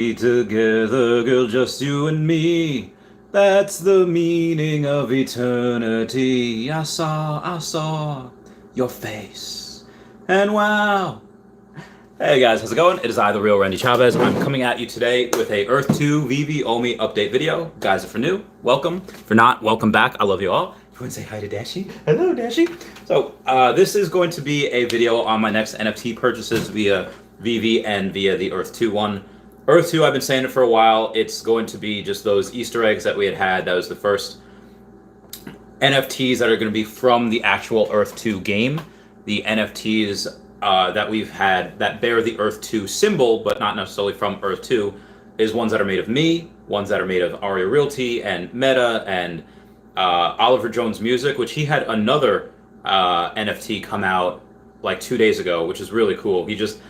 Together, girl, just you and me. That's the meaning of eternity. I saw your face. And wow. Hey guys, how's it going? It is I, the real Randy Chavez. I'm coming at you today with a Earth 2 VeVe Omi update video. Guys, if you're new, welcome. If you're not, welcome back. I love you all. If you want to say hi to Dashi, hello Dashi. So this is going to be a video on my next NFT purchases via VeVe and via the Earth 2 one. Earth 2, I've been saying it for a while. It's going to be just those Easter eggs that we had. That was the first NFTs that are going to be from the actual Earth 2 game. The NFTs that we've had that bear the Earth 2 symbol, but not necessarily from Earth 2, is ones that are made of me, ones that are made of Aria Realty and Meta and Oliver Jones Music, which he had another NFT come out like 2 days ago, which is really cool. He just,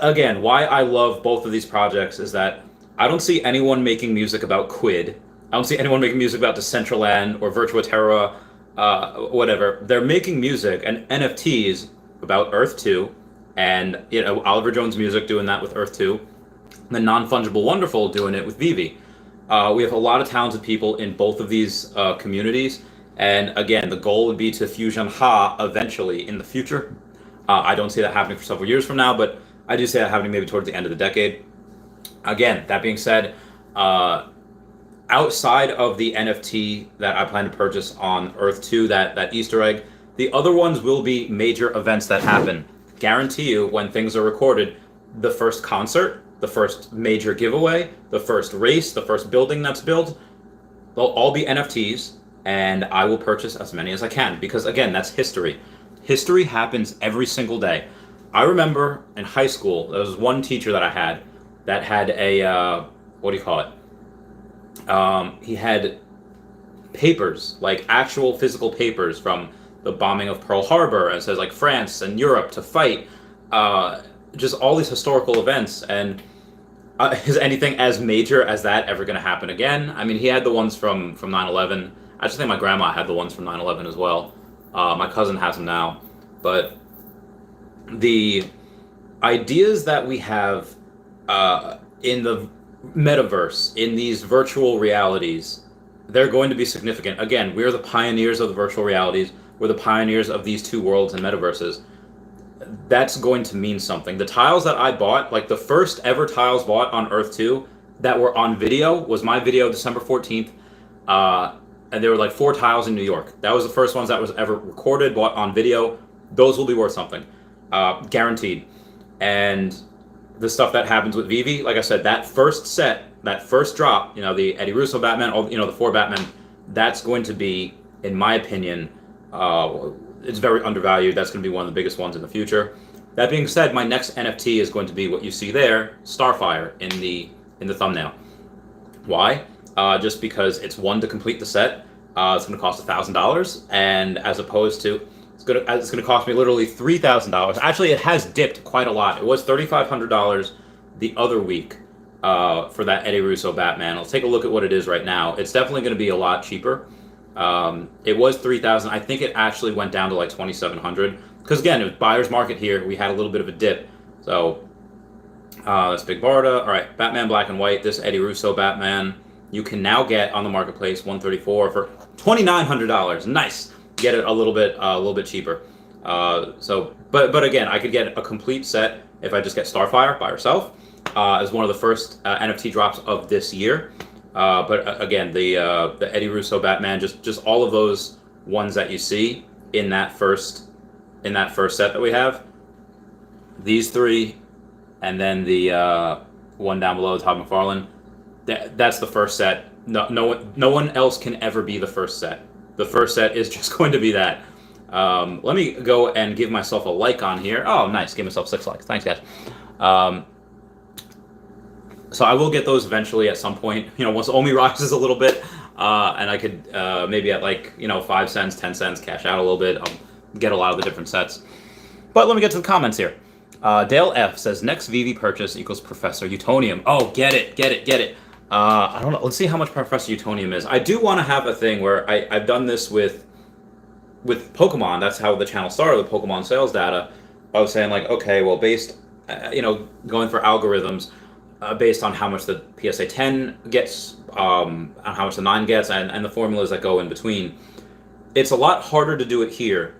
again, why I love both of these projects is that I don't see anyone making music about Quid. I don't see anyone making music about Decentraland or Virtua Terra, whatever. They're making music and NFTs about Earth 2, and Oliver Jones Music doing that with Earth 2, and then Non-Fungible Wonderful doing it with VeVe. We have a lot of talented people in both of these communities, and again, the goal would be to fusion Ha eventually in the future. I don't see that happening for several years from now, but I do see that happening maybe towards the end of the decade. Again, that being said, outside of the NFT that I plan to purchase on Earth 2, that Easter egg, the other ones will be major events that happen. Guarantee you, when things are recorded, the first concert, the first major giveaway, the first race, the first building that's built, they'll all be NFTs, and I will purchase as many as I can, because again, that's history. History happens every single day. I remember in high school, there was one teacher that I had that had a, what do you call it? He had papers, like actual physical papers from the bombing of Pearl Harbor, and it says like France and Europe to fight, just all these historical events. And is anything as major as that ever going to happen again? I mean, he had the ones from 9/11. I just think my grandma had the ones from 9/11 as well. My cousin has them now. But the ideas that we have in the metaverse, in these virtual realities, they're going to be significant. Again, we're the pioneers of the virtual realities. We're the pioneers of these two worlds and metaverses. That's going to mean something. The tiles that I bought, like the first ever tiles bought on Earth 2 that were on video, was my video December 14th. And there were like 4 tiles in New York. That was the first ones that was ever recorded, bought on video. Those will be worth something. Guaranteed. And the stuff that happens with VeVe, like I said, that first set, that first drop, the Eddie Russo Batman, the 4 Batman, that's going to be, in my opinion, it's very undervalued. That's going to be one of the biggest ones in the future. That being said, my next NFT is going to be what you see there, Starfire, in the thumbnail. Why? Just because it's one to complete the set. It's going to cost $1,000, and as opposed to it's going to cost me literally $3,000. Actually, it has dipped quite a lot. It was $3,500 the other week for that Eddie Russo Batman. Let's take a look at what it is right now. It's definitely going to be a lot cheaper. It was $3,000. I think it actually went down to like $2,700 because again, it was buyer's market here. We had a little bit of a dip. So that's Big Barda. All right, Batman Black and White. This Eddie Russo Batman you can now get on the marketplace $134 for $2,900. Nice. Get it a little bit cheaper. But again, I could get a complete set if I just get Starfire by herself as one of the first NFT drops of this year. But again, the Eddie Russo Batman, just all of those ones that you see in that first set that we have, these 3, and then the one down below, Todd McFarlane. That's the first set. No one else can ever be the first set. The first set is just going to be that. Let me go and give myself a like on here. Oh, nice. Give myself 6 likes. Thanks, guys. So I will get those eventually at some point, once Omi rises a little bit, and I could maybe at like, 5 cents, 10 cents, cash out a little bit. I'll get a lot of the different sets. But let me get to the comments here. Dale F says, next VeVe purchase equals Professor Utonium. Oh, get it. I don't know. Let's see how much Professor Utonium is. I do want to have a thing where I've done this with Pokemon. That's how the channel started, the Pokemon sales data. I was saying like, okay, well, based, going for algorithms, based on how much the PSA 10 gets, and how much the 9 gets, and the formulas that go in between. It's a lot harder to do it here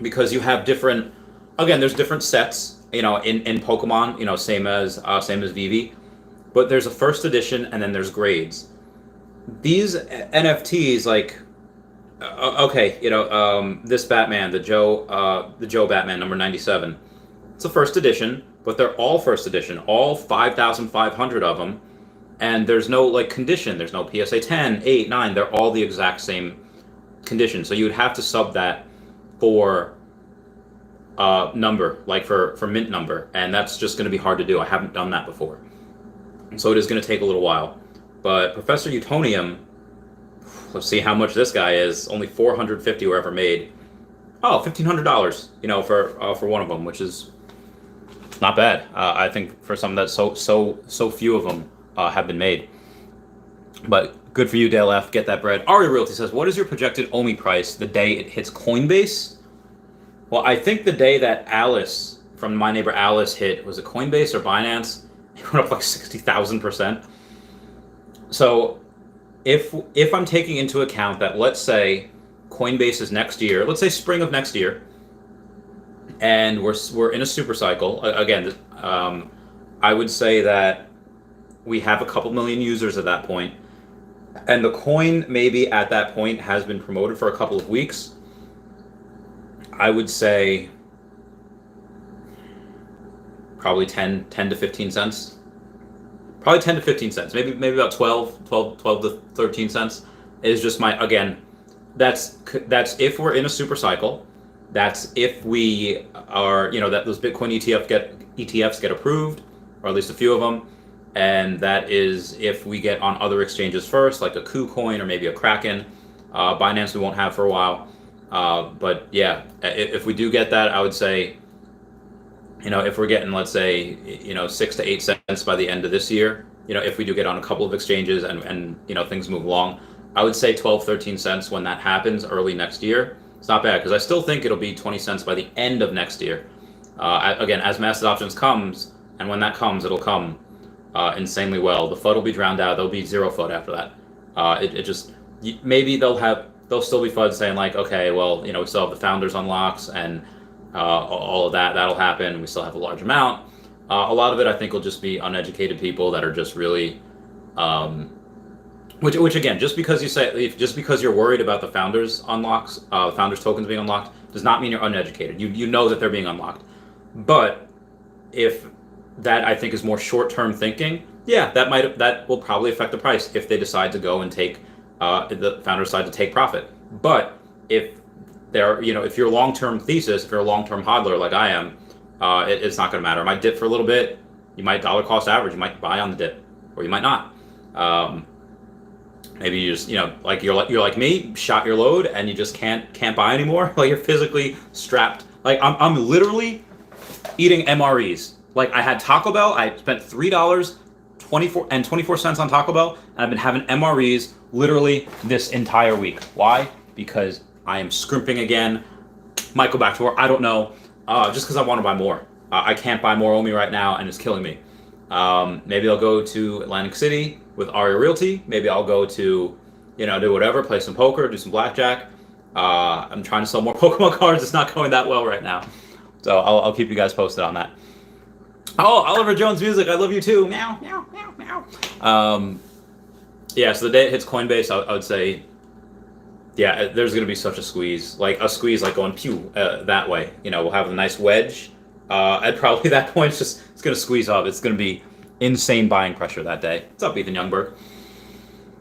because you have different. Again, there's different sets, in Pokemon, same as VeVe, but there's a first edition and then there's grades. These NFTs, like, okay, this Batman, the Joe Batman number 97. It's a first edition, but they're all first edition, all 5,500 of them, and there's no like condition. There's no PSA 10, 8, 9. They're all the exact same condition. So you would have to sub that for number, like for mint number, and that's just going to be hard to do. I haven't done that before, so it is going to take a little while. But Professor Utonium, let's see how much this guy is. Only 450 were ever made. Oh, $1,500, for one of them, which is not bad. I think for some that so few of them have been made. But good for you, Dale F. Get that bread. Ari Realty says, what is your projected OMI price the day it hits Coinbase? Well, I think the day that Alice, from My Neighbor Alice, hit, was it Coinbase or Binance? It went up like 60,000%. So if I'm taking into account that, let's say, Coinbase is next year, let's say spring of next year, and we're in a super cycle, again, I would say that we have a couple million users at that point, and the coin maybe at that point has been promoted for a couple of weeks. I would say probably 10 to 15 cents. Probably 10 to 15 cents. Maybe about 12 to 13 cents is just my, again, that's if we're in a super cycle. That's if we are, that those Bitcoin ETFs get approved, or at least a few of them. And that is if we get on other exchanges first, like a KuCoin or maybe a Kraken. Binance we won't have for a while. But yeah, if we do get that, I would say, if we're getting, let's say, 6 to 8 cents by the end of this year, if we do get on a couple of exchanges and things move along, I would say 12, 13 cents when that happens early next year. It's not bad, because I still think it'll be 20 cents by the end of next year. Again, as mass adoptions comes, and when that comes, it'll come insanely well. The FUD will be drowned out. There'll be zero FUD after that. Maybe they'll still be FUD saying like, okay, well, we still have the founders unlocks and all of that. That'll happen. We still have a large amount. A lot of it, I think, will just be uneducated people that are just really, which again, just because you're worried about the founders unlocks, founders tokens being unlocked, does not mean you're uneducated. You know that they're being unlocked. But if that, I think, is more short-term thinking, yeah, that will probably affect the price if they decide to go and take the founders decide to take profit. But if if your long-term thesis, if you're a long-term hodler like I am, it's not going to matter. It might dip for a little bit. You might dollar cost average. You might buy on the dip, or you might not. Maybe you just, like you're like me, shot your load, and you just can't buy anymore. Like you're physically strapped. Like I'm literally eating MREs. Like I had Taco Bell. I spent $3.24 on Taco Bell, and I've been having MREs literally this entire week. Why? Because I am scrimping again. Might go back to work. I don't know. Just because I want to buy more. I can't buy more OMI right now, and it's killing me. Maybe I'll go to Atlantic City with Aria Realty. Maybe I'll go to, do whatever, play some poker, do some blackjack. I'm trying to sell more Pokemon cards. It's not going that well right now. So I'll keep you guys posted on that. Oh, Oliver Jones Music, I love you too. Meow, meow, meow, meow. Yeah, so the day it hits Coinbase, I would say, yeah, there's going to be such a squeeze. Like going pew that way. We'll have a nice wedge. At probably that point, it's going to squeeze up. It's going to be insane buying pressure that day. What's up, Ethan Youngberg?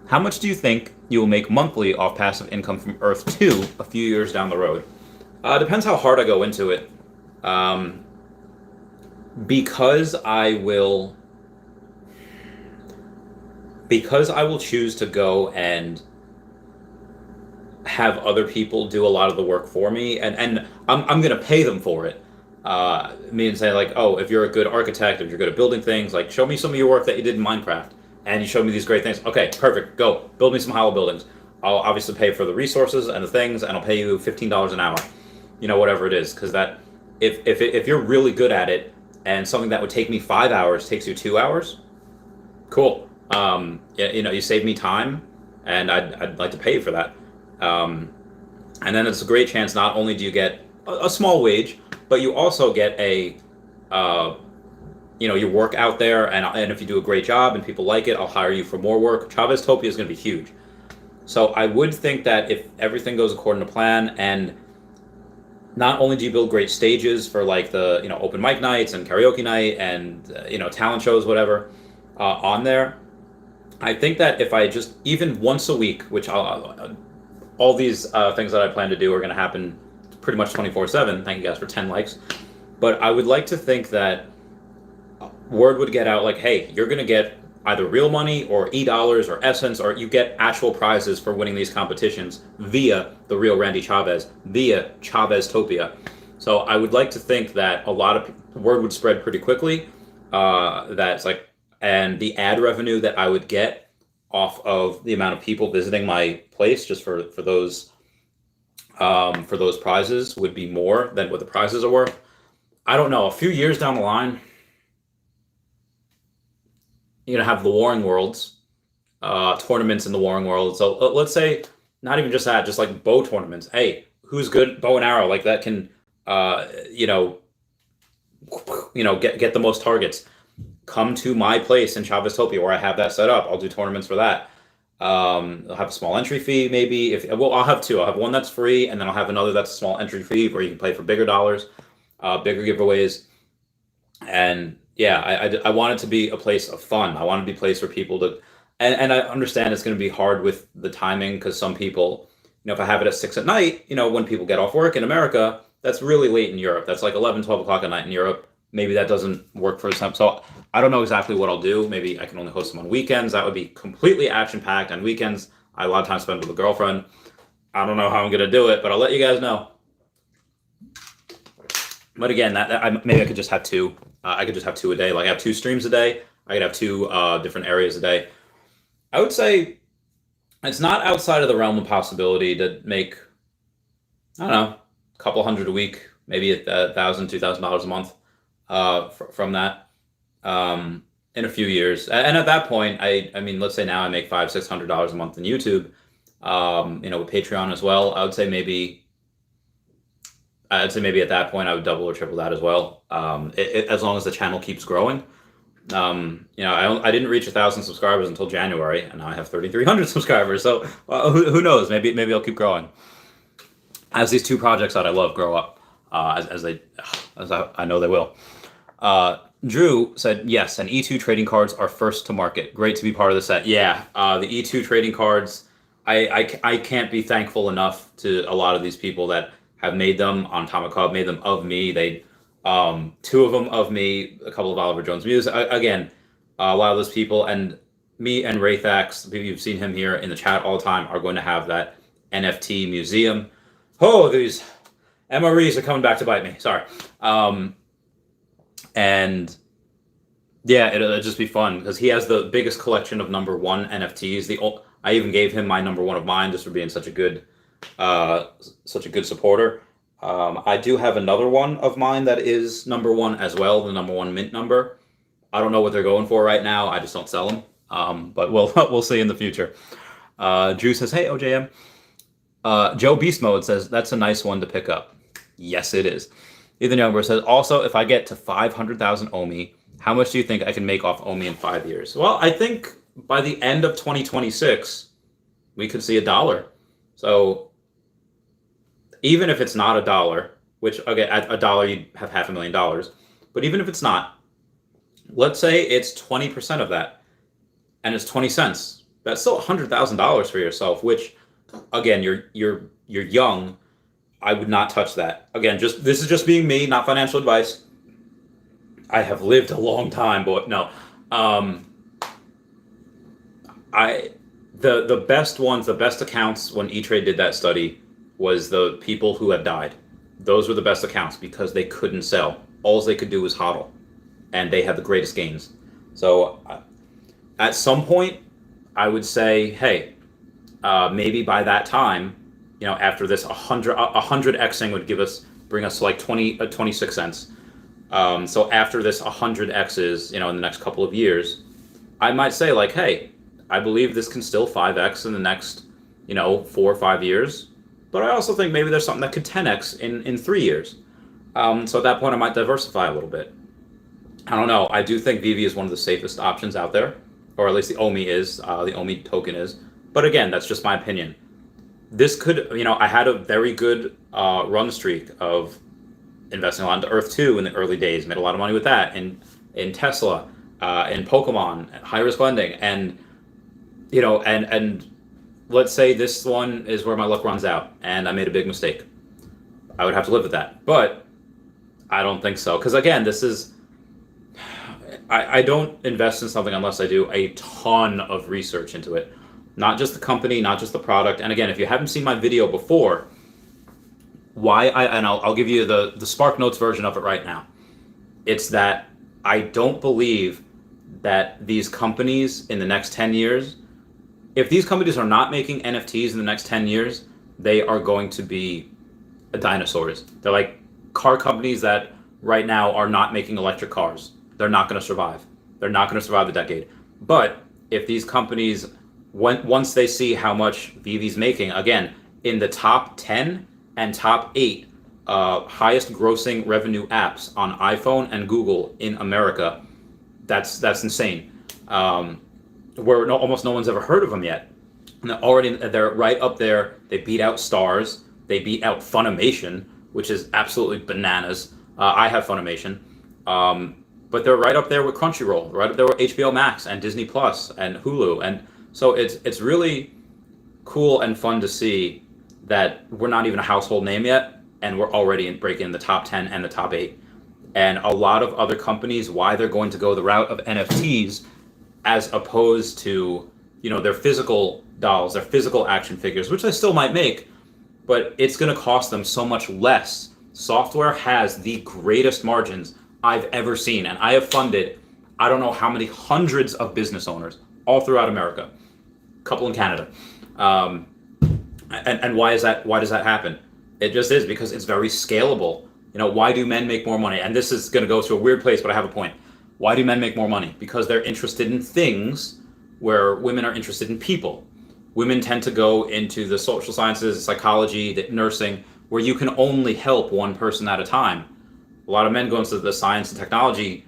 How much do you think you will make monthly off passive income from Earth 2 a few years down the road? Depends how hard I go into it. Because I will choose to go and have other people do a lot of the work for me, and I'm going to pay them for it. Me and say like, oh, if you're a good architect, if you're good at building things, like show me some of your work that you did in Minecraft, and you showed me these great things. Okay, perfect, go build me some hollow buildings. I'll obviously pay for the resources and the things, and I'll pay you $15 an hour, whatever it is, because that if you're really good at it, and something that would take me 5 hours takes you 2 hours, Cool. Yeah, you saved me time, and I'd like to pay you for that. Um, and then it's a great chance. Not only do you get a small wage, but you also get uh, your work out there, and if you do a great job and people like it, I'll hire you for more work. Chavez Topia is going to be huge. So I would think that if everything goes according to plan, and not only do you build great stages for like the open mic nights and karaoke night and talent shows, whatever, on there, I think that if I just even once a week, which all these things that I plan to do are going to happen pretty much 24/7. Thank you guys for 10 likes. But I would like to think that word would get out like, hey, you're going to get either real money or e-dollars or essence, or you get actual prizes for winning these competitions via the real Randy Chavez, via Chavez Topia. So I would like to think that a lot of word would spread pretty quickly. That's like, and the ad revenue that I would get off of the amount of people visiting my place just for those prizes would be more than what the prizes are worth. I don't know. A few years down the line, you're gonna have the Warring Worlds, tournaments in the Warring World. So let's say not even just that, just like bow tournaments. Hey, who's good bow and arrow like that can, uh, you know, get the most targets. Come to my place in Chavez Topia where I have that set up. I'll do tournaments for that. I'll have a small entry fee, maybe. I'll have two. I'll have one that's free, and then I'll have another that's a small entry fee where you can play for bigger dollars, bigger giveaways. And yeah, I want it to be a place of fun. I want it to be a place for people to, and I understand it's going to be hard with the timing because some people, if I have it at 6 at night, when people get off work in America, that's really late in Europe. That's like 11, 12 o'clock at night in Europe. Maybe that doesn't work for some. So I don't know exactly what I'll do. Maybe I can only host them on weekends. That would be completely action packed on weekends. I have a lot of time spent with a girlfriend. I don't know how I'm going to do it, but I'll let you guys know. But again, maybe I could just have two. I could just have two a day. Like I have 2 streams a day. I could have 2 different areas a day. I would say it's not outside of the realm of possibility to make, I don't know, a couple hundred a week, maybe $1,000, $2,000 a month from that in a few years. And at that point, I mean, let's say now I make $500-$600 a month in YouTube, with Patreon as well. I'd say maybe at that point I would double or triple that as well. As long as the channel keeps growing. I didn't reach 1,000 subscribers until January, and now I have 3,300 subscribers. So who knows? Maybe I'll keep growing as these 2 projects that I love grow up, as I know they will. Drew said yes, and E2 trading cards are first to market. Great to be part of the set. Yeah, the E2 trading cards. I can't be thankful enough to a lot of these people that have made them on Atomic Hub, made them of me. They 2 of them of me, a couple of Oliver Jones music. Again, a lot of those people, and me and Raythax, you've seen him here in the chat all the time, are going to have that NFT museum. Oh, these MREs are coming back to bite me. Sorry. And yeah, it'll just be fun because he has the biggest collection of number 1 NFTs. I even gave him my number 1 of mine just for being such a good supporter. I do have another one of mine that is number 1 as well, the number 1 mint number. I don't know what they're going for right now. I just don't sell them. But we'll see in the future. Drew says, hey, OJM. Joe Beast Mode says, that's a nice one to pick up. Yes, it is. Ethan Youngberg says, also, if I get to 500,000 OMI, how much do you think I can make off OMI in 5 years? Well, I think by the end of 2026, we could see $1. So even if it's not $1, which, okay, at $1, you'd have $500,000. But even if it's not, let's say it's 20% of that, and it's 20 cents. That's still $100,000 for yourself, which, again, you're young. I would not touch that. Again, this is just being me, not financial advice. I have lived a long time, but no. The best ones, the best accounts when E-Trade did that study was the people who have died. Those were the best accounts because they couldn't sell. All they could do was hodl, and they had the greatest gains. So at some point, I would say, hey, maybe by that time, after this 100xing would bring us to like 26 cents. So after this 100x's, in the next couple of years, I might say like, hey, I believe this can still 5x in the next, 4 or 5 years, but I also think maybe there's something that could 10x in 3 years. So at that point, I might diversify a little bit. I don't know. I do think VeVe is one of the safest options out there, or at least the OMI is, the OMI token is. But again, that's just my opinion. This could, I had a very good run streak of investing a lot into Earth 2 in the early days, made a lot of money with that, in Tesla, in Pokemon, high risk lending, and and let's say this one is where my luck runs out and I made a big mistake. I would have to live with that, but I don't think so, because again, this is I don't invest in something unless I do a ton of research into it, not just the company, not just the product. And again, if you haven't seen my video before, I'll give you the Spark Notes version of it right now. It's that I don't believe that these companies in the next 10 years, if these companies are not making NFTs in the next 10 years, they are going to be dinosaurs. They're like car companies that right now are not making electric cars. They're not going to survive. They're not going to survive the decade. But if these companies, once they see how much VeVe's making, again, in the top 10 and top 8 highest grossing revenue apps on iPhone and Google in America, that's insane. Where almost no one's ever heard of them yet. And they're right up there. They beat out Stars. They beat out Funimation, which is absolutely bananas. I have Funimation. But they're right up there with Crunchyroll, right up there with HBO Max and Disney Plus and Hulu. And so it's really cool and fun to see that we're not even a household name yet, and we're already breaking the top 10 and the top 8. And a lot of other companies, why they're going to go the route of NFTs as opposed to, their physical dolls, their physical action figures, which they still might make, but it's going to cost them so much less. Software has the greatest margins I've ever seen, and I have funded I don't know how many hundreds of business owners all throughout America, a couple in Canada. And why is that? Why does that happen? It just is because it's very scalable. Why do men make more money? And this is going to go to a weird place, but I have a point. Why do men make more money? Because they're interested in things where women are interested in people. Women tend to go into the social sciences, psychology, the nursing, where you can only help one person at a time. A lot of men go into the science and technology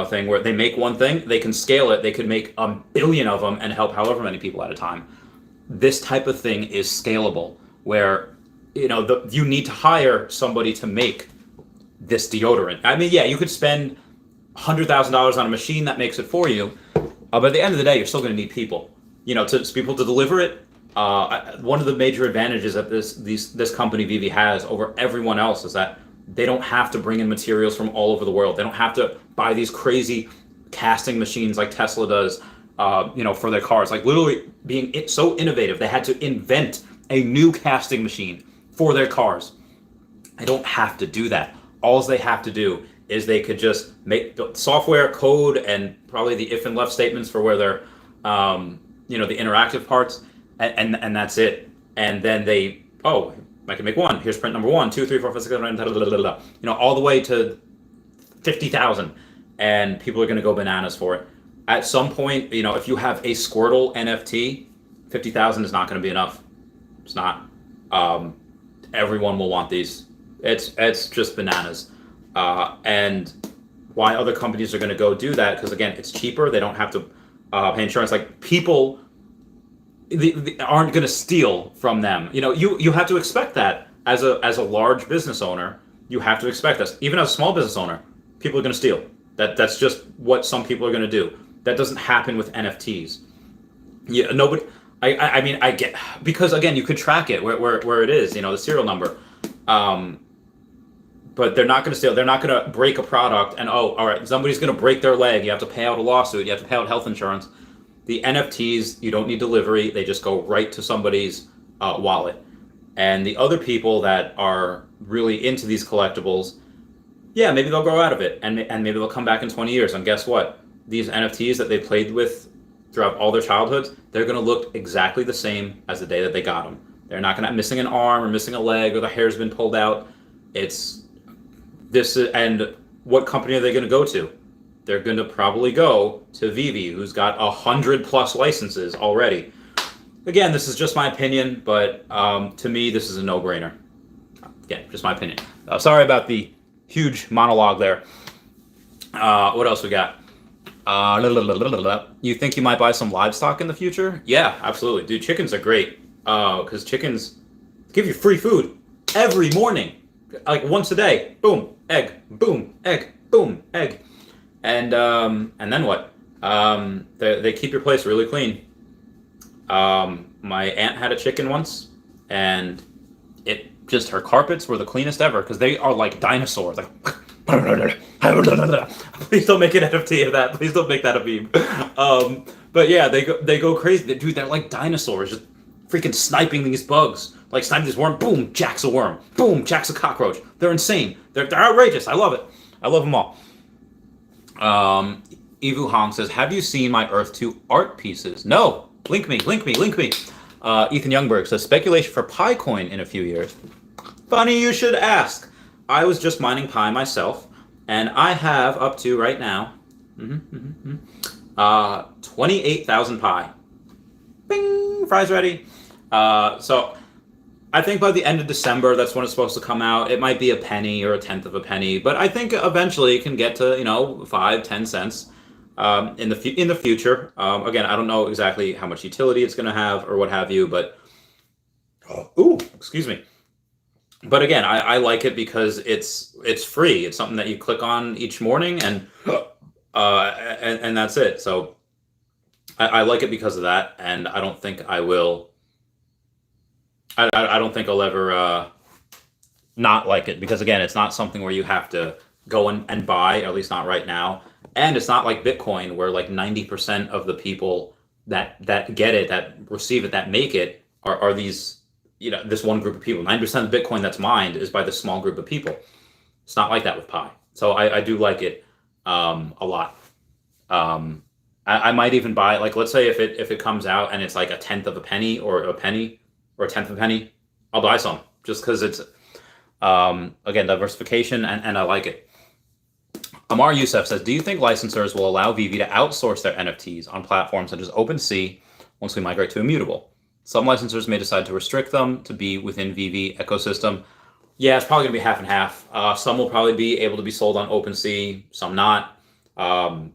thing where they make one thing, they can scale it, they could make 1 billion of them and help however many people at a time. This type of thing is scalable, where you need to hire somebody to make this deodorant. I mean, yeah, you could spend $100,000 on a machine that makes it for you, but at the end of the day, you're still going to need people. People to deliver it. One of the major advantages that this company VeVe has over everyone else is that they don't have to bring in materials from all over the world. They don't have to buy these crazy casting machines like Tesla does, for their cars. Like literally being so innovative, they had to invent a new casting machine for their cars. They don't have to do that. All they have to do is they could just make the software code and probably the if and left statements for where they're, the interactive parts, and that's it. And then I can make one. Here's print number 1, 2, 3, 4, 5, 6, 7, 8, all the way to 50,000, and people are going to go bananas for it. At some point, if you have a Squirtle NFT, 50,000 is not going to be enough. It's not. Everyone will want these. It's just bananas. And why other companies are going to go do that? Because again, it's cheaper. They don't have to pay insurance. Like people aren't going to steal from them. You have to expect that as a large business owner. You have to expect this. Even as a small business owner, people are going to steal. That's just what some people are going to do. That doesn't happen with NFTs. Yeah, nobody. I mean, I get, because again, you could track it where it is. The serial number. But they're not going to steal. They're not going to break a product and all right, somebody's going to break their leg. You have to pay out a lawsuit. You have to pay out health insurance. The NFTs, you don't need delivery. They just go right to somebody's wallet. And the other people that are really into these collectibles, yeah, maybe they'll grow out of it, and maybe they'll come back in 20 years. And guess what? These NFTs that they played with throughout all their childhoods, they're going to look exactly the same as the day that they got them. They're not going to missing an arm or missing a leg or the hair's been pulled out. It's this, and what company are they going to go to? they're going to probably go to VeVe, who's got 100+ licenses already. Again, this is just my opinion, but to me, this is a no-brainer. Again, just my opinion. Sorry about the huge monologue there. What else we got? You think you might buy some livestock in the future? Yeah, absolutely. Dude, chickens are great. Because chickens give you free food every morning. Like once a day. Boom, egg, boom, egg, boom, egg. And then what? They keep your place really clean. My aunt had a chicken once, and her carpets were the cleanest ever because they are like dinosaurs. Like, please don't make an NFT of that. Please don't make that a meme. But yeah, they go crazy. Dude, they're like dinosaurs, just freaking sniping these bugs. Like sniping this worm, boom, jacks a worm. Boom, jacks a cockroach. They're insane. They're outrageous. I love it. I love them all. Evu Hong says, have you seen my Earth 2 art pieces? No. Link me. Ethan Youngberg says, speculation for Pi coin in a few years. Funny you should ask. I was just mining Pi myself, and I have up to right now 28,000 Pi. Bing! Fries ready. So I think by the end of December, that's when it's supposed to come out. It might be a penny or a tenth of a penny, but I think eventually it can get to 5-10 cents in the future. Again, I don't know exactly how much utility it's going to have or what have you, but excuse me. But again, I like it because it's free. It's something that you click on each morning, and that's it. So I like it because of that, and I don't think I will. I don't think I'll ever not like it, because again, it's not something where you have to go and buy, at least not right now. And it's not like Bitcoin, where like 90% of the people that get it, that receive it, that make it are these, this one group of people. 90% of Bitcoin that's mined is by this small group of people. It's not like that with Pi. So I do like it a lot. I might even buy, like, let's say if it comes out and it's like a tenth of a penny or a tenth of a penny, I'll buy some, just because it's again, diversification, and I like it. Amar Youssef says, do you think licensors will allow VeVe to outsource their NFTs on platforms such as OpenSea once we migrate to Immutable? Some licensors may decide to restrict them to be within VeVe ecosystem. Yeah, it's probably going to be half and half. Some will probably be able to be sold on OpenSea, some not. I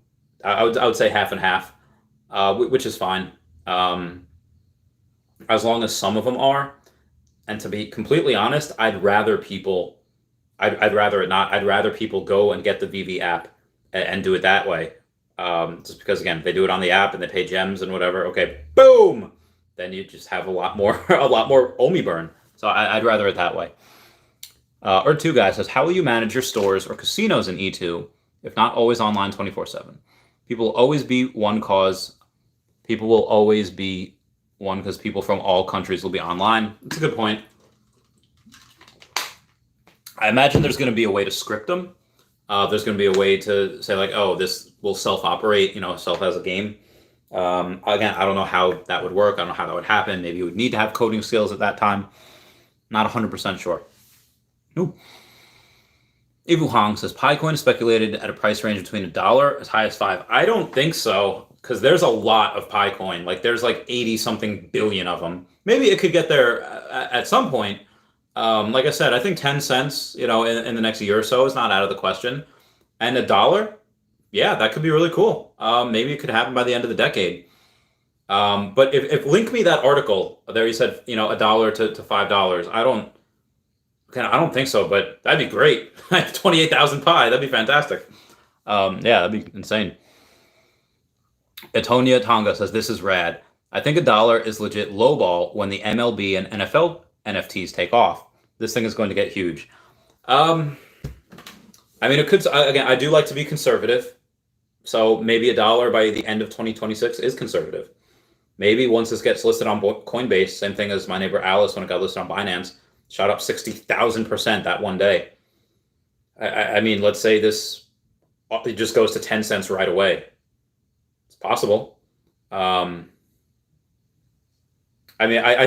would say half and half, which is fine. As long as some of them are. And to be completely honest, I'd rather people go and get the VeVe app and do it that way. Just because, again, if they do it on the app and they pay gems and whatever, okay, boom, then you just have a lot more OMI burn. So I'd rather it that way. Erd2 guy says, how will you manage your stores or casinos in E2 if not always online 24/7? People will always be one because people from all countries will be online. That's a good point. I imagine there's going to be a way to script them. There's going to be a way to say, like, oh, this will self-operate, self as a game. Again, I don't know how that would work. I don't know how that would happen. Maybe you would need to have coding skills at that time. Not 100% sure. Ooh. Evu Hong says, Picoin is speculated at a price range between $1 as high as $5. I don't think so, because there's a lot of Picoin. Like, there's like 80-something billion of them. Maybe it could get there at some point. Like I said, I think 10 cents, in the next year or so is not out of the question. And $1, yeah, that could be really cool. Maybe it could happen by the end of the decade. But if link me that article there, you said, $1 to $5. I don't think so, but that'd be great. 28,000 Pi, that'd be fantastic. Yeah, that'd be insane. Etonia Tonga says, this is rad. I think $1 is legit lowball when the MLB and NFL NFTs take off. This thing is going to get huge. It could, again, I do like to be conservative. So maybe $1 by the end of 2026 is conservative. Maybe once this gets listed on Coinbase, same thing as my neighbor Alice when it got listed on Binance, shot up 60,000% that one day. Let's say it just goes to 10 cents right away. It's possible. I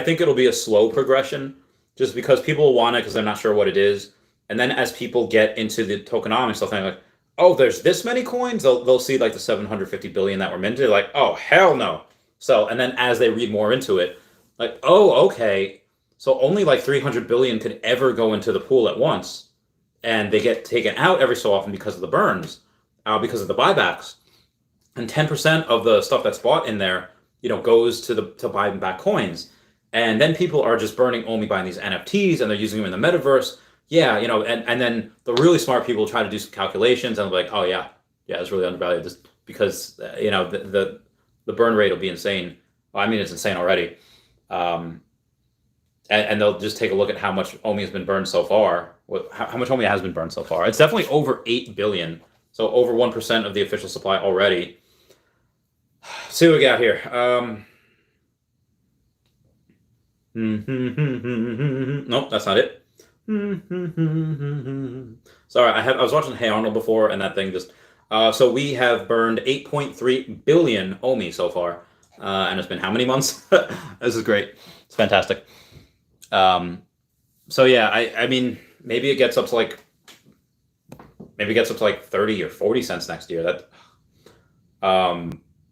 think it'll be a slow progression, just because people will want it because they're not sure what it is. And then as people get into the tokenomics, they'll think like, oh, there's this many coins, they'll see like the 750 billion that were minted, like, oh hell no. So, and then as they read more into it, like, oh, okay, so only like 300 billion could ever go into the pool at once, and they get taken out every so often because of the burns, because of the buybacks, and 10% of the stuff that's bought in there, goes to buying back coins, and then people are just burning only buying these NFTs, and they're using them in the metaverse. Yeah, and then the really smart people try to do some calculations and like, oh yeah, it's really undervalued just because the burn rate will be insane. Well, I mean, it's insane already. And they'll just take a look at how much OMI has been burned so far. How much OMI has been burned so far? It's definitely over 8 billion. So over 1% of the official supply already. See what we got here. Nope, that's not it. Sorry, I was watching Hey Arnold before, and that thing just. So we have burned 8.3 billion OMI so far, and it's been how many months? This is great. It's fantastic. So yeah, I mean, maybe it gets up to like 30 or 40 cents next year.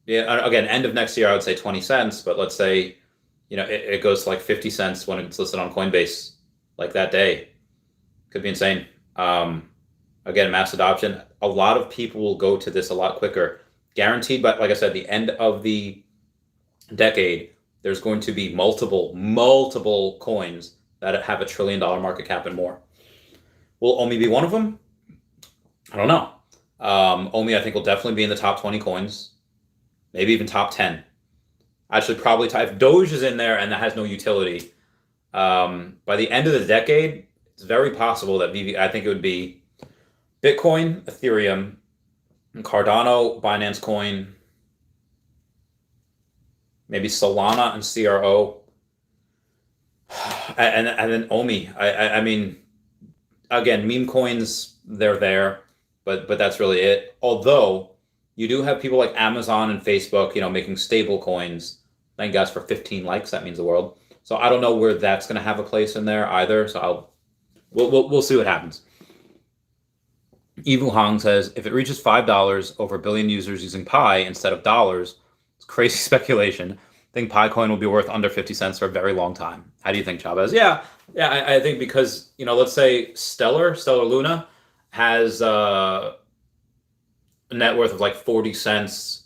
Yeah, again, end of next year, I would say 20 cents, but let's say, it goes to like 50 cents when it's listed on Coinbase, like that day. Could be insane. Again, mass adoption. A lot of people will go to this a lot quicker. Guaranteed, but like I said, the end of the decade, there's going to be multiple coins that have $1 trillion market cap and more. Will OMI be one of them? I don't know. OMI, I think, will definitely be in the top 20 coins, maybe even top 10. Actually, probably if Doge is in there and that has no utility, by the end of the decade, it's very possible that VeVe, I think it would be Bitcoin, Ethereum, Cardano, Binance Coin, maybe Solana and CRO, and then OMI. I mean, again, meme coins, they're there, but that's really it. Although you do have people like Amazon and Facebook, making stable coins. Thank guys for 15 likes. That means the world. So I don't know where that's going to have a place in there either. So we'll see what happens. Evil Hong says, if it reaches $5 over 1 billion users using Pi instead of dollars, it's crazy speculation. I think Pi coin will be worth under 50 cents for a very long time. How do you think, Chavez? Yeah, I think because, let's say Stellar Luna has a net worth of like 40 cents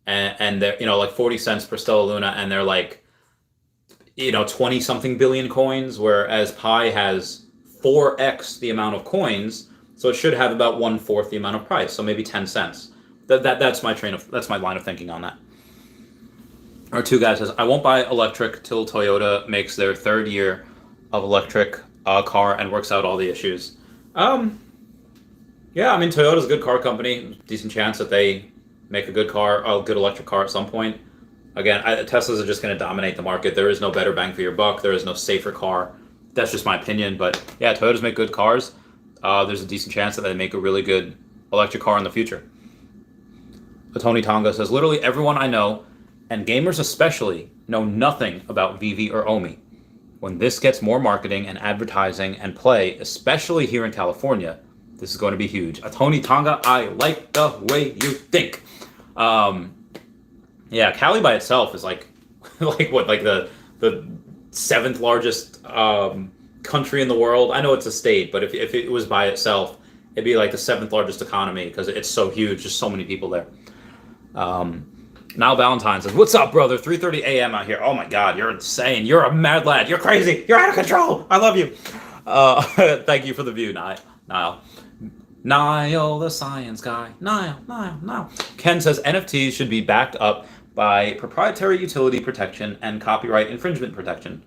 and they're, like 40 cents per Stellar Luna, and they're like, 20 something billion coins, whereas Pi has 4x the amount of coins. So it should have about 1/4 the amount of price, so maybe 10 cents. That's my line of thinking on that. Our two guys says, I won't buy electric till Toyota makes their 3rd year of electric car and works out all the issues. Yeah, I mean, Toyota's a good car company. Decent chance that they make a good electric car at some point. Again, Teslas are just going to dominate the market. There is no better bang for your buck. There is no safer car. That's just my opinion. But yeah, Toyotas make good cars. There's a decent chance that they make a really good electric car in the future. Tony Tonga says, literally everyone I know, and gamers especially, know nothing about VeVe or OMI. When this gets more marketing and advertising and play, especially here in California, this is going to be huge. Tony Tonga, I like the way you think. Yeah, Cali by itself is like the 7th largest country in the world. I know it's a state, but if it was by itself, it'd be like the 7th largest economy because it's so huge. Just so many people there. Now Valentine says, what's up, brother? 3:30 a.m. out here. Oh my God, you're insane. You're a mad lad. You're crazy. You're out of control. I love you. Thank you for the view, Niall. Niall, the science guy. Niall. Ken says NFTs should be backed up by proprietary utility protection and copyright infringement protection.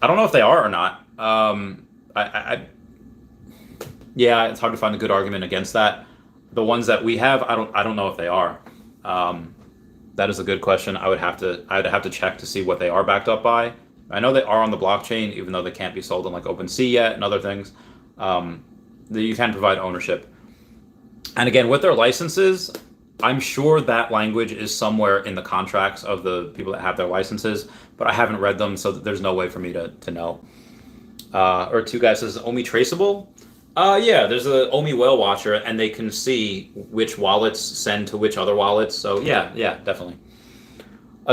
I don't know if they are or not. Yeah, it's hard to find a good argument against that. The ones that we have, I don't know if they are. That is a good question. I'd have to check to see what they are backed up by. I know they are on the blockchain, even though they can't be sold on like OpenSea yet and other things. You can provide ownership. And again, with their licenses, I'm sure that language is somewhere in the contracts of the people that have their licenses, but I haven't read them, so there's no way for me to know. Or two guys says, OMI traceable? Yeah, there's a Omi whale watcher, and they can see which wallets send to which other wallets. So yeah, definitely.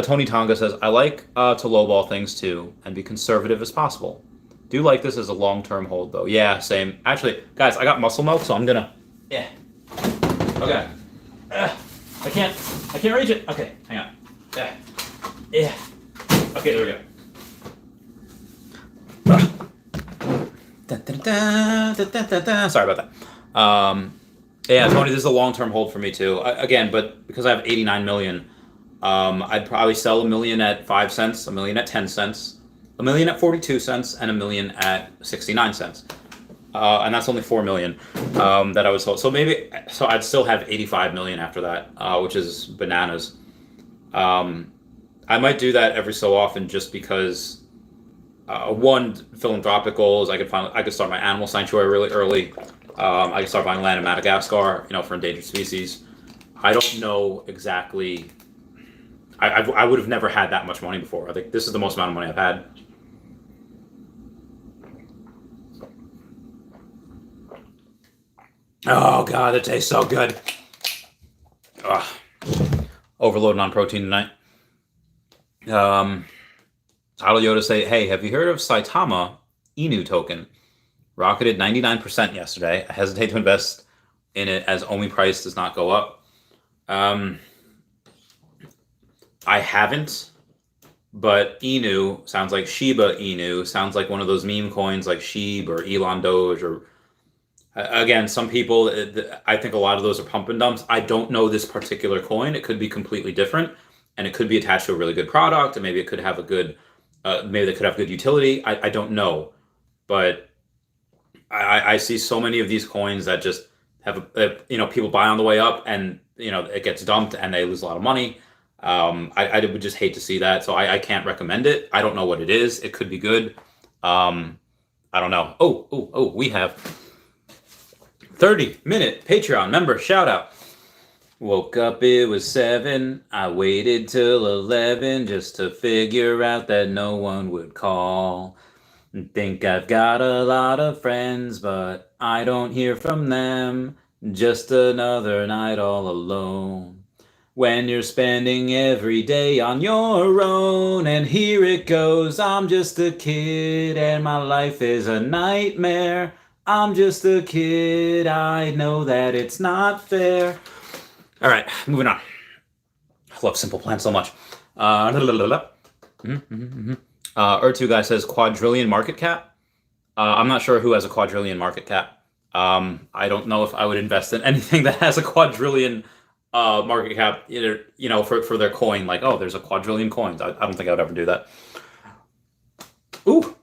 Tony Tonga says, I like to lowball things too and be conservative as possible. Do like this as a long-term hold though. Yeah, same. Actually, guys, I got muscle milk, so I'm gonna. Yeah. Okay. I can't reach it. Okay, hang on. Yeah. Okay, there we go. Sorry about that. Yeah, Tony, this is a long-term hold for me too. But because I have 89 million, I'd probably sell a million at 5 cents, a million at 10 cents, a million at 42 cents, and a million at 69 cents. And that's only 4 million that I would sell. So I'd still have 85 million after that, which is bananas. I might do that every so often just because. One, philanthropic I could start my animal sanctuary really early. I could start buying land in Madagascar, for endangered species. I don't know exactly. I would have never had that much money before. I think this is the most amount of money I've had. Oh god, it tastes so good. Ugh. Overloading on protein tonight. Idle Yoda say, hey, have you heard of Saitama Inu token? Rocketed 99% yesterday. I hesitate to invest in it as Omi price does not go up. I haven't, but Inu sounds like Shiba Inu, sounds like one of those meme coins like Sheeb or Elon Doge or again, some people, I think a lot of those are pump and dumps. I don't know this particular coin. It could be completely different, and it could be attached to a really good product, and maybe it could have a good, maybe they could have good utility. I don't know, but I see so many of these coins that just have, people buy on the way up, and it gets dumped, and they lose a lot of money. I would just hate to see that, so I can't recommend it. I don't know what it is. It could be good. I don't know. Oh, we have 30-minute Patreon member shout out. Woke up, it was 7. I waited till 11 just to figure out that no one would call. Think I've got a lot of friends, but I don't hear from them. Just another night all alone. When you're spending every day on your own, and here it goes, I'm just a kid, and my life is a nightmare. I'm just a kid, I know that it's not fair. All right, moving on. I love Simple Plan so much. Urtu guy says quadrillion market cap. I'm not sure who has a quadrillion market cap. I don't know if I would invest in anything that has a quadrillion market cap, either, for their coin. Like, oh, there's a quadrillion coins. I don't think I would ever do that. Ooh.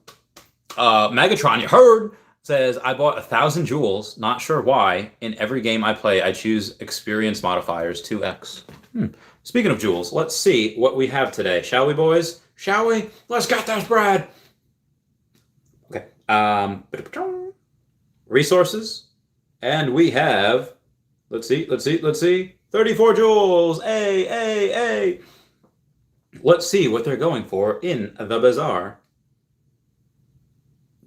Megatron, you heard, says, I bought 1,000 jewels, not sure why. In every game I play, I choose experience modifiers 2x. Speaking of jewels, let's see what we have today. Shall we, boys? Shall we? Let's get this bread. Okay. Resources. And we have, let's see. 34 jewels. Hey. Let's see what they're going for in the bazaar.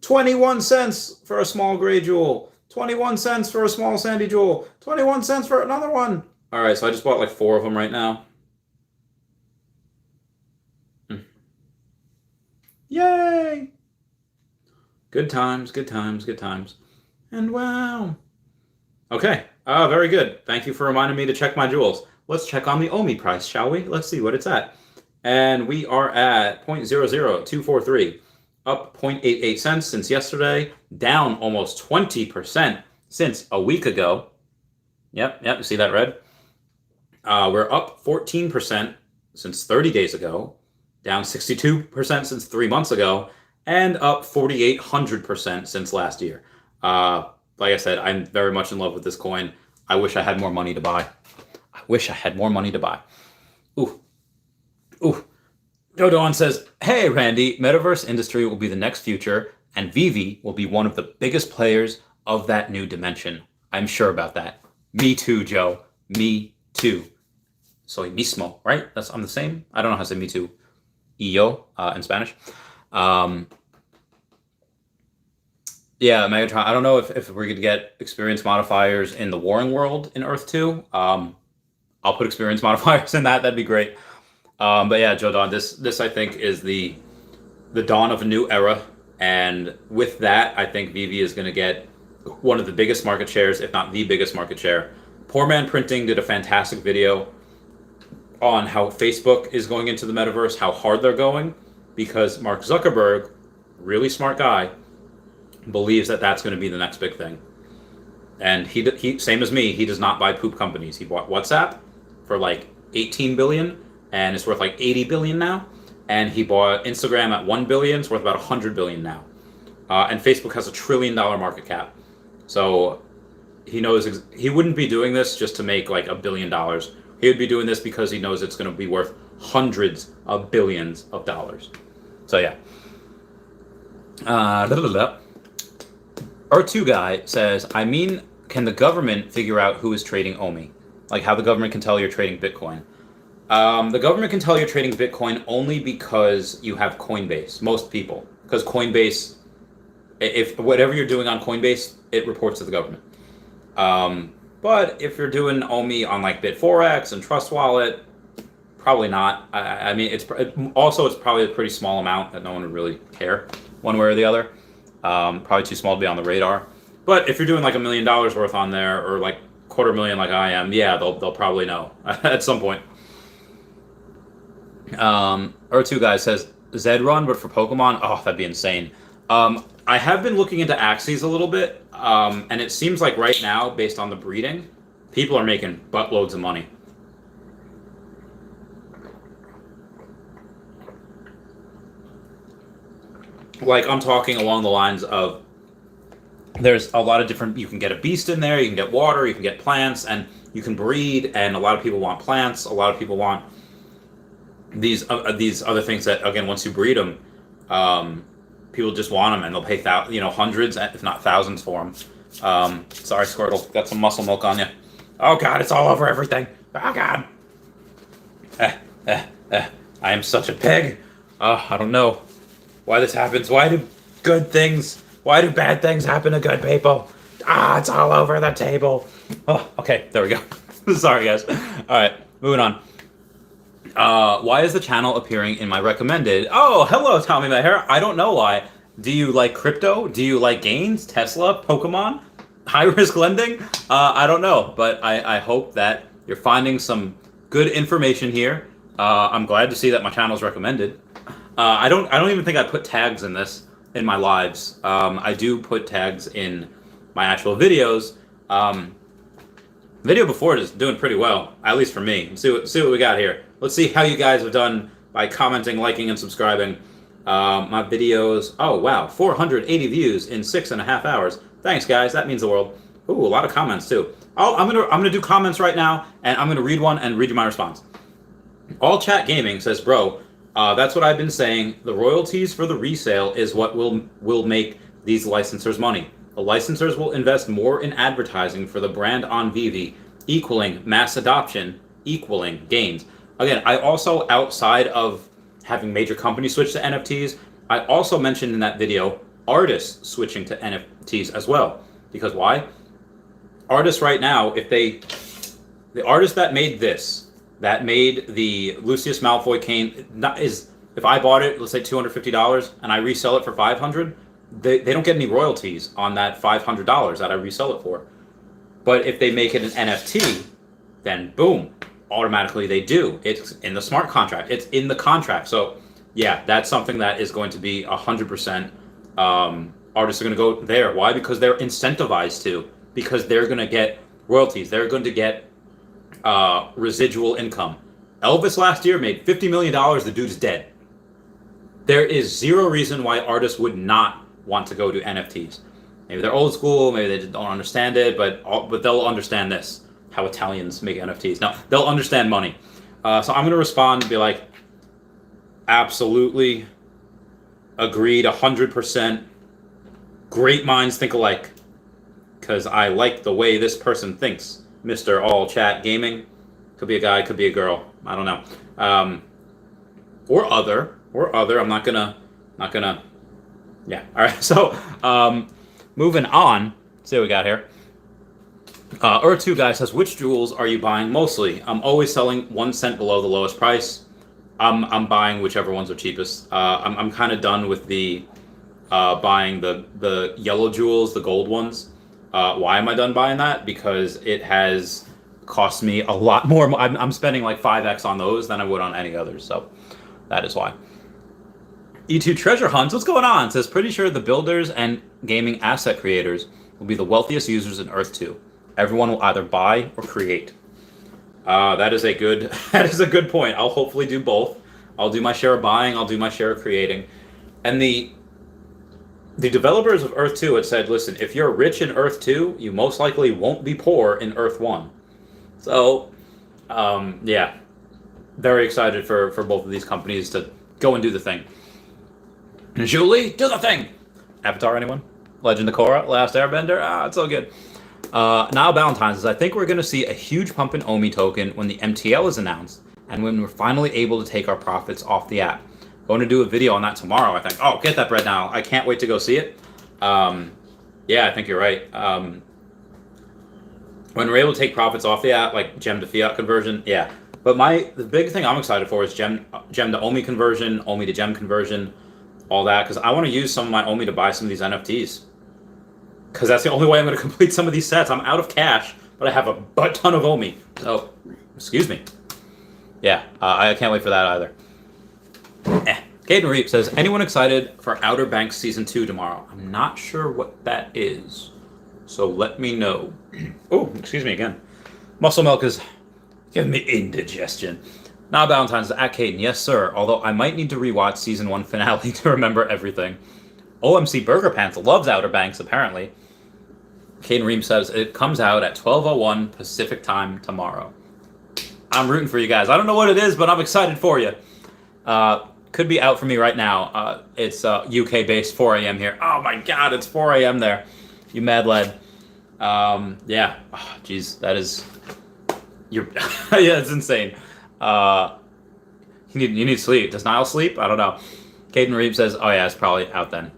21 cents for a small gray jewel. 21 cents for a small sandy jewel. 21 cents for another one. All right, so I just bought like 4 of them right now. Yay! Good times. And wow. Okay, very good. Thank you for reminding me to check my jewels. Let's check on the Omi price, shall we? Let's see what it's at. And we are at 0.00243. Up 0.88 cents since yesterday, down almost 20% since a week ago. Yep, you see that red? We're up 14% since 30 days ago, down 62% since 3 months ago, and up 4,800% since last year. Like I said, I'm very much in love with this coin. I wish I had more money to buy. Ooh. Dodon says, hey, Randy, metaverse industry will be the next future, and VeVe will be one of the biggest players of that new dimension. I'm sure about that. Me too, Joe. Me too. Soy mismo, right? I'm the same. I don't know how to say me too. Y yo in Spanish. Yeah, Megatron. I don't know if we're going to get experience modifiers in the Warring World in Earth 2. I'll put experience modifiers in that. That'd be great. But yeah, Joe Don, this I think is the dawn of a new era, and with that, I think VeVe is going to get one of the biggest market shares, if not the biggest market share. Poor Man Printing did a fantastic video on how Facebook is going into the metaverse, how hard they're going, because Mark Zuckerberg, really smart guy, believes that that's going to be the next big thing. And he same as me, he does not buy poop companies. He bought WhatsApp for like 18 billion and it's worth like 80 billion now. And he bought Instagram at 1 billion, it's worth about 100 billion now. And Facebook has $1 trillion market cap. So he knows he wouldn't be doing this just to make like $1 billion. He would be doing this because he knows it's going to be worth hundreds of billions of dollars. So yeah. R2 guy says, I mean, can the government figure out who is trading OMI? Like how the government can tell you're trading Bitcoin? The government can tell you're trading Bitcoin only because you have Coinbase. Most people. Because Coinbase, if whatever you're doing on Coinbase, it reports to the government. But if you're doing OMI on like Bit4x and Trust Wallet, probably not. I mean, it's probably a pretty small amount that no one would really care one way or the other. Probably too small to be on the radar. But if you're doing like $1 million worth on there, or like $250,000 like I am, yeah, they'll probably know at some point. R2 guy says Zed Run, but for Pokemon, oh, that'd be insane. I have been looking into Axies a little bit, and it seems like right now, based on the breeding, people are making buttloads of money. Like, I'm talking along the lines of, there's a lot of different, you can get a beast in there, you can get water, you can get plants, and you can breed, and a lot of people want plants, a lot of people want these other things that, again, once you breed them, people just want them, and they'll pay hundreds, if not thousands for them. Sorry, Squirtle, got some muscle milk on you. Oh God, it's all over everything. Oh God. I am such a pig. I don't know why this happens. Why do bad things happen to good people? It's all over the table. Oh, okay, there we go. Sorry, guys. All right, moving on. Why is the channel appearing in my recommended? Oh, hello, Tommy Meher. I don't know why. Do you like crypto? Do you like gains? Tesla? Pokemon? High-risk lending? I don't know, but I hope that you're finding some good information here. I'm glad to see that my channel's recommended. I don't even think I put tags in my lives. I do put tags in my actual videos. Video before it is doing pretty well, at least for me. Let's see what we got here. Let's see how you guys have done by commenting, liking, and subscribing. My videos, oh wow, 480 views in 6.5 hours. Thanks, guys. That means the world. Ooh, a lot of comments too. I'm gonna do comments right now, and I'm gonna read one and read you my response. All Chat Gaming says, bro, that's what I've been saying. The royalties for the resale is what will make these licensors money. The licensors will invest more in advertising for the brand on VeVe, equaling mass adoption, equaling gains. Again, I also, outside of having major companies switch to NFTs, I also mentioned in that video artists switching to NFTs as well. Because why? Artists right now, the artist that made this, that made the Lucius Malfoy cane, if I bought it, let's say $250, and I resell it for $500, they don't get any royalties on that $500 that I resell it for. But if they make it an NFT, then boom, automatically they do. It's in the smart contract. It's in the contract. So yeah, that's something that is going to be 100%. Artists are going to go there. Why? Because they're incentivized to. Because they're going to get royalties. They're going to get residual income. Elvis last year made $50 million. The dude's dead. There is zero reason why artists would not want to go to NFTs. Maybe they're old school. Maybe they don't understand it. But they'll understand this. How Italians make NFTs. No, they'll understand money. So I'm going to respond and be like, absolutely, agreed, 100%. Great minds think alike. Because I like the way this person thinks. Mr. All Chat Gaming. Could be a guy, could be a girl. I don't know. Or other. I'm not gonna. Yeah. All right. So, Moving on. Let's see what we got here. Earth 2 guy says, which jewels are you buying mostly? I'm always selling 1 cent below the lowest price. I'm buying whichever ones are cheapest. I'm kind of done with the buying the yellow jewels, the gold ones. Why am I done buying that? Because it has cost me a lot more. I'm spending like 5x on those than I would on any others. So that is why. E2 Treasure Hunts, what's going on? It says, pretty sure the builders and gaming asset creators will be the wealthiest users in Earth 2. Everyone will either buy or create. That is a good point. I'll hopefully do both. I'll do my share of buying. I'll do my share of creating. And the developers of Earth 2 had said, listen, if you're rich in Earth 2, you most likely won't be poor in Earth 1. So, yeah, very excited for both of these companies to go and do the thing. Julie, do the thing! Avatar, anyone? Legend of Korra, Last Airbender? It's so good. Now Valentine's says, I think we're going to see a huge pump in OMI token when the MTL is announced and when we're finally able to take our profits off the app. Going to do a video on that tomorrow, I think. Oh, get that bread now. I can't wait to go see it. Yeah, I think you're right. When we're able to take profits off the app, like gem to fiat conversion, yeah. But the big thing I'm excited for is gem to OMI conversion, OMI to gem conversion, all that, because I want to use some of my OMI to buy some of these NFTs. Because that's the only way I'm going to complete some of these sets. I'm out of cash, but I have a butt ton of OMI. So, excuse me. Yeah, I can't wait for that either. Caden Reap says, anyone excited for Outer Banks Season 2 tomorrow? I'm not sure what that is, so let me know. Oh, excuse me again. Muscle Milk is giving me indigestion. Now Valentine's at Caden, yes sir, although I might need to rewatch Season 1 finale to remember everything. OMC Burger Pants loves Outer Banks, apparently. Caden Ream says, it comes out at 12:01 Pacific time tomorrow. I'm rooting for you guys. I don't know what it is, but I'm excited for you. Could be out for me right now. It's UK-based 4 a.m. here. Oh my god, it's 4 a.m. there. You mad lad. Yeah. Jeez, that is... yeah, it's insane. You need sleep. Does Niall sleep? I don't know. Caden Reeves says, oh yeah, it's probably out then.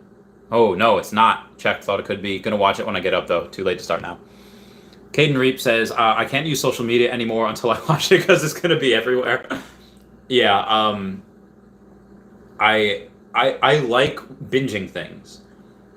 Oh, no, it's not. Check, thought it could be. Gonna watch it when I get up, though. Too late to start now. Caden Reep says, I can't use social media anymore until I watch it because it's gonna be everywhere. Yeah, I like binging things.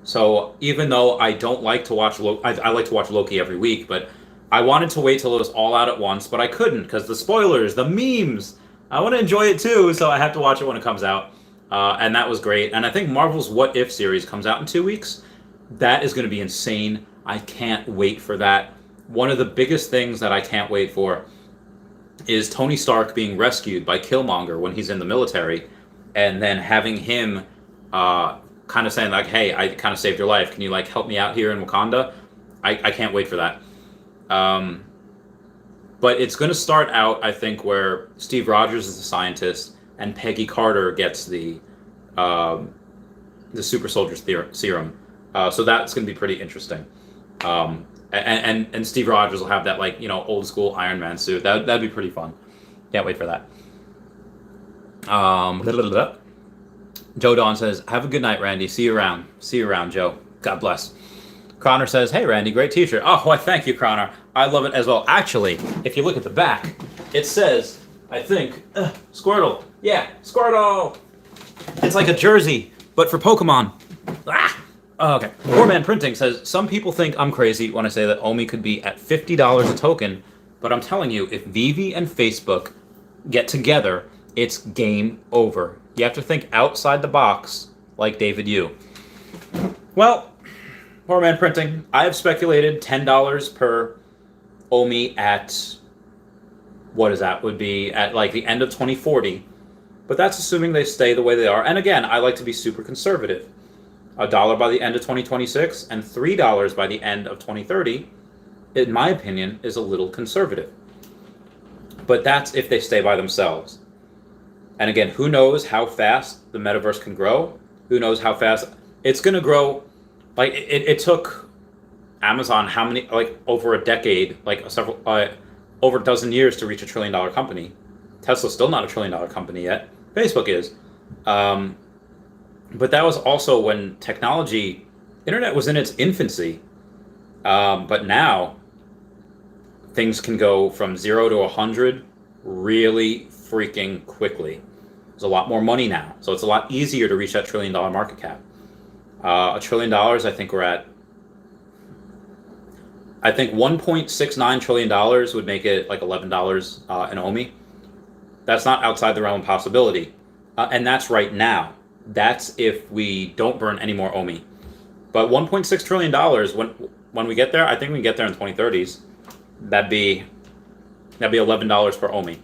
So even though I don't like to watch I like to watch Loki every week, but I wanted to wait till it was all out at once, but I couldn't because the spoilers, the memes. I want to enjoy it too, so I have to watch it when it comes out. And that was great. And I think Marvel's What If series comes out in 2 weeks. That is going to be insane. I can't wait for that. One of the biggest things that I can't wait for is Tony Stark being rescued by Killmonger when he's in the military, and then having him kind of saying like, hey, I kind of saved your life. Can you like help me out here in Wakanda? I can't wait for that. But it's going to start out, I think, where Steve Rogers is the scientist and Peggy Carter gets the super soldier serum. So that's going to be pretty interesting. And Steve Rogers will have that like, old school Iron Man suit. That'd be pretty fun. Can't wait for that. Joe Don says, have a good night, Randy. See you around. See you around, Joe. God bless. Connor says, hey, Randy, great t-shirt. Oh, why, thank you, Connor. I love it as well. Actually, if you look at the back, it says, I think, Squirtle. Yeah, Squirtle. It's like a jersey, but for Pokemon. Ah! Oh, okay. Poorman Printing says, some people think I'm crazy when I say that OMI could be at $50 a token, but I'm telling you, if VeVe and Facebook get together, it's game over. You have to think outside the box, like David Yu. Well, Poorman Printing, I have speculated $10 per OMI at, what is that, would be at like the end of 2040. But that's assuming they stay the way they are. And again, I like to be super conservative. $1 by the end of 2026 and $3 by the end of 2030, in my opinion, is a little conservative. But that's if they stay by themselves. And again, who knows how fast the metaverse can grow? Who knows how fast it's going to grow? Like it took Amazon how many, like over a decade, like over a dozen years to reach $1 trillion company. Tesla's still not $1 trillion company yet. Facebook is. But that was also when technology internet was in its infancy, but now things can go from 0 to 100 really freaking quickly. There's a lot more money now, so it's a lot easier to reach that $1 trillion market cap. $1 trillion, I think we're at. I think $1.69 trillion would make it like $11 an OMI. That's not outside the realm of possibility, and that's right now. That's if we don't burn any more OMI. But $1.6 trillion, when we get there, I think we can get there in 2030s. That'd be $11 per OMI.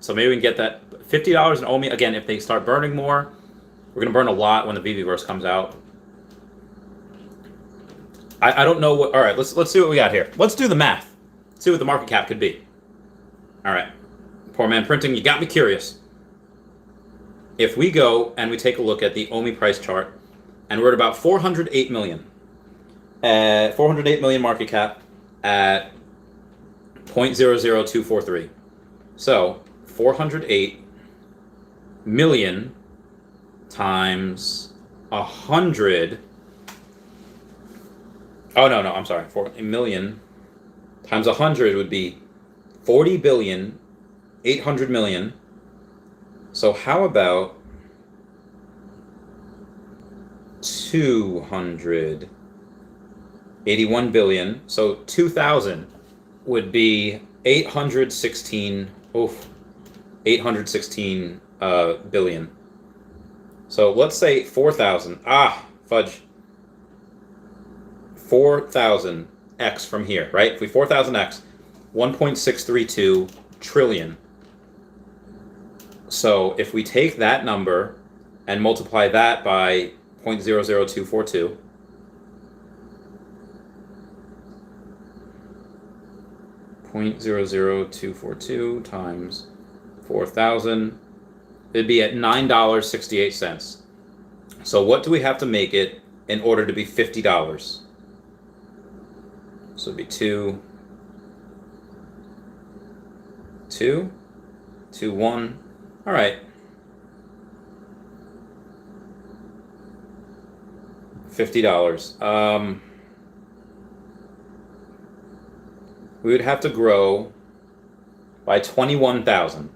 So maybe we can get that $50 an OMI. Again, if they start burning more, we're gonna burn a lot when the VeVeverse comes out. I don't know what. All right, let's see what we got here. Let's do the math. See what the market cap could be. All right, Poor Man Printing, you got me curious. If we go and we take a look at the OMI price chart, and we're at about 408 million. 408 million market cap at 0.00243. So 408 million times 100. Oh, no, I'm sorry. 4 million times 100 would be 40 billion, 800 million. So how about 281 billion? So 2000 would be 816 billion. So let's say 4,000. Fudge. 4,000x from here, right? If we 4,000x, 1.632 trillion. So if we take that number and multiply that by 0.00242, times 4,000, it'd be at $9.68. So what do we have to make it in order to be $50? So it'd be 2, 1. All right. $50. We would have to grow by 21,000.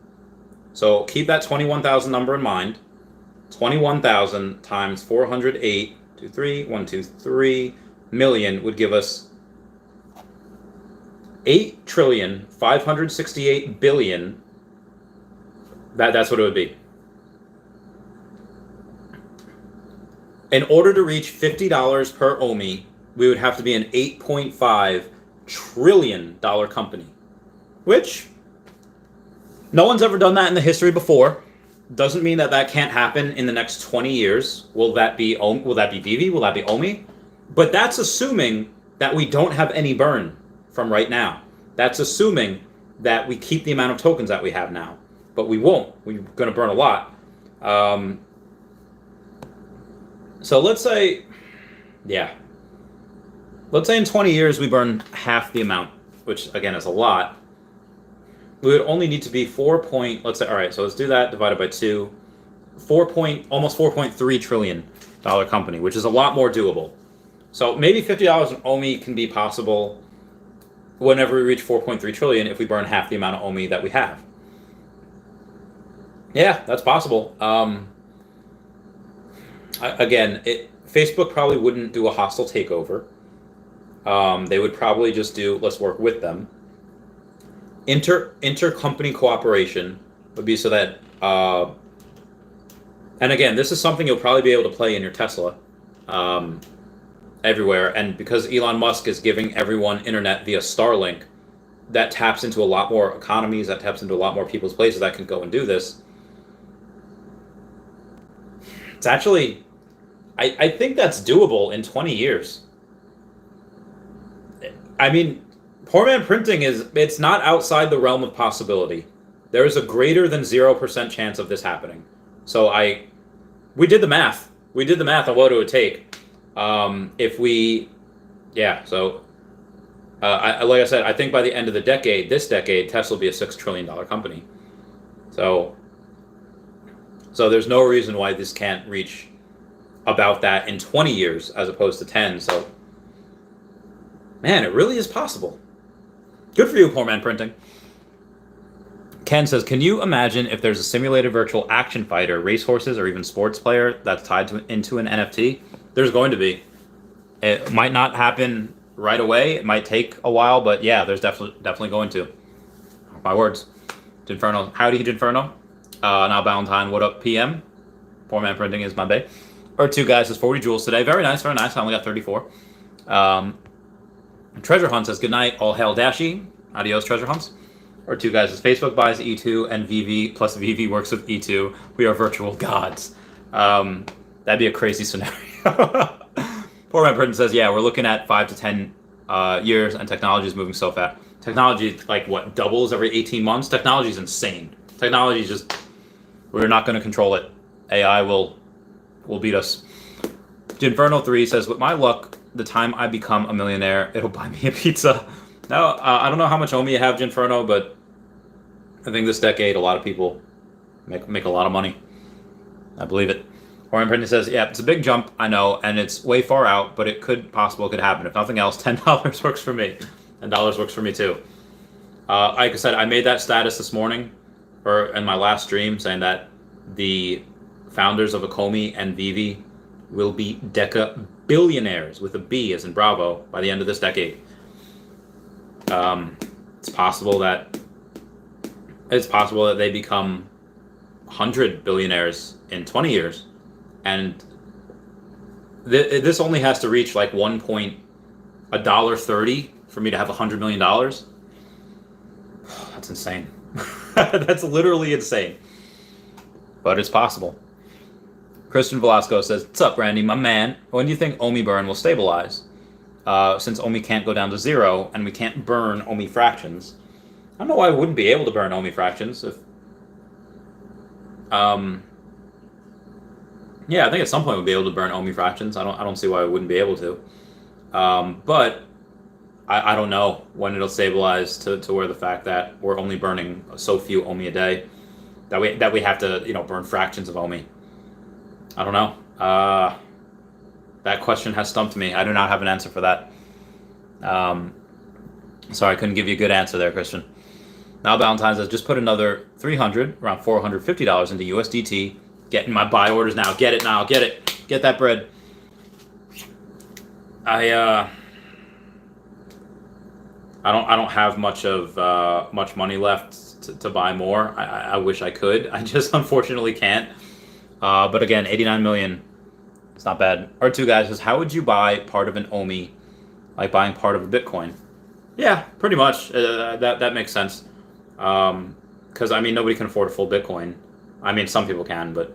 So keep that 21,000 number in mind. 21,000 times 408, 123 million would give us 8,568,000,000,000. That's what it would be. In order to reach $50 per OMI, we would have to be an $8.5 trillion company, which no one's ever done that in the history before. Doesn't mean that can't happen in the next 20 years. Will that be VeVe? Will that be OMI? But that's assuming that we don't have any burn from right now. That's assuming that we keep the amount of tokens that we have now. But we won't. We're going to burn a lot. So let's say in 20 years we burn half the amount, which again is a lot. We would only need to be all right, so let's do that divided by 2. Almost $4.3 trillion company, which is a lot more doable. So maybe $50 an OMI can be possible whenever we reach 4.3 trillion if we burn half the amount of OMI that we have. Yeah, that's possible. Facebook probably wouldn't do a hostile takeover. They would probably just do, let's work with them. Intercompany cooperation would be so that, and again, this is something you'll probably be able to play in your Tesla everywhere. And because Elon Musk is giving everyone internet via Starlink, that taps into a lot more economies, that taps into a lot more people's places that can go and do this. It's actually, I think that's doable in 20 years. I mean, Poor Man Printing it's not outside the realm of possibility. There is a greater than 0% chance of this happening. So we did the math. We did the math on what it would take. Like I said, I think by the end of this decade, Tesla will be a $6 trillion company. So there's no reason why this can't reach about that in 20 years as opposed to 10. So, man, it really is possible. Good for you, poor man printing. Ken says, can you imagine if there's a simulated virtual action fighter, racehorses, or even sports player that's tied into an NFT? There's going to be. It might not happen right away. It might take a while, but yeah, there's definitely going to. My words. Ginferno. Howdy, Ginferno. Now Valentine, what up, PM? Poor man printing is my bae. Or two guys says 40 jewels today. Very nice, very nice. I only got 34. Treasure Hunt says, good night, all hail Dashi. Adios, Treasure Hunts. Or two guys says, Facebook buys E2 and VeVe plus VeVe works with E2. We are virtual gods. That'd be a crazy scenario. Poor man printing says, yeah, we're looking at 5 to 10 years and technology is moving so fast. Technology, like what, doubles every 18 months? Technology is insane. Technology is just, we're not going to control it. AI will beat us. Ginferno 3 says, with my luck, the time I become a millionaire, it'll buy me a pizza. Now, I don't know how much OMI you have, Ginferno, but I think this decade, a lot of people make a lot of money. I believe it. Orion Printing says, yeah, it's a big jump, I know, and it's way far out, but it could happen. If nothing else, $10 works for me. $10 works for me too. Like I said, I made that status this morning, or in my last stream, saying that the founders of Akomi and VeVe will be Deca billionaires with a B as in Bravo by the end of this decade. It's possible that they become 100 billionaires in 20 years, and this only has to reach like $1.30 for me to have $100 million. That's insane. That's literally insane. But it's possible. Christian Velasco says, what's up, Randy, my man? When do you think OMI burn will stabilize? Since OMI can't go down to 0 and we can't burn OMI fractions. I don't know why I wouldn't be able to burn OMI fractions. If yeah, I think at some point we'll be able to burn OMI fractions. I don't see why I wouldn't be able to. But I don't know when it'll stabilize to where the fact that we're only burning so few OMI a day that we have to burn fractions of OMI. I don't know. That question has stumped me. I do not have an answer for that. Sorry, I couldn't give you a good answer there, Christian. Now Valentine says, just put another $300, around $450 into USDT. Getting my buy orders now. Get it now. Get it. Get that bread. I don't have much money left to buy more. I wish I could. I just unfortunately can't. But again, 89 million. It's not bad. R2 guys says, how would you buy part of an OMI, like buying part of a Bitcoin? Yeah, pretty much. That makes sense. Because I mean, nobody can afford a full Bitcoin. I mean, some people can, but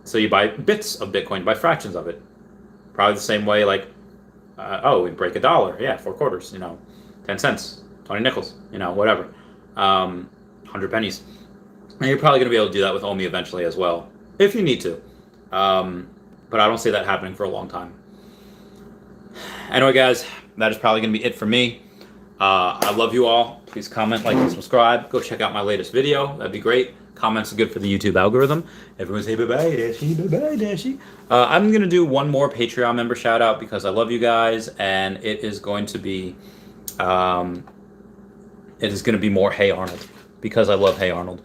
so you buy bits of Bitcoin, buy fractions of it. Probably the same way, like we break $1. Yeah, 4 quarters. 10 cents, 20 nickels. Whatever. 100 pennies. And you're probably going to be able to do that with OMI eventually as well, if you need to. But I don't see that happening for a long time. Anyway, guys, that is probably going to be it for me. I love you all. Please comment, like, and subscribe. Go check out my latest video. That'd be great. Comments are good for the YouTube algorithm. Everyone say bye-bye, Dashi, bye-bye, Dashi. I'm going to do one more Patreon member shout out because I love you guys, and it is going to be more Hey Arnold because I love Hey Arnold.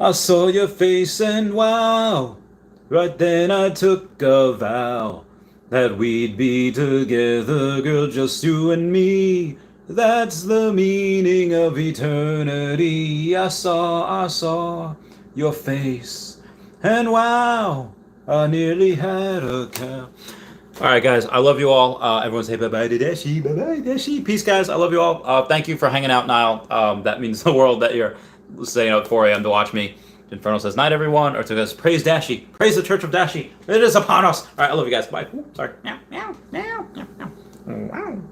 I saw your face and wow, right then I took a vow that we'd be together, girl, just you and me. That's the meaning of eternity. I saw your face and wow, I nearly had a cow. All right, guys, I love you all. Everyone say bye-bye to Dashi, bye-bye, Dashi. Peace, guys. I love you all. Thank you for hanging out, Niall. That means the world that you're staying up at 4 a.m. to watch me. Inferno says, night, everyone. Or to us, praise Dashi. Praise the Church of Dashi. It is upon us. All right, I love you guys. Bye. Ooh, sorry. Meow, meow, meow, meow, meow. Wow.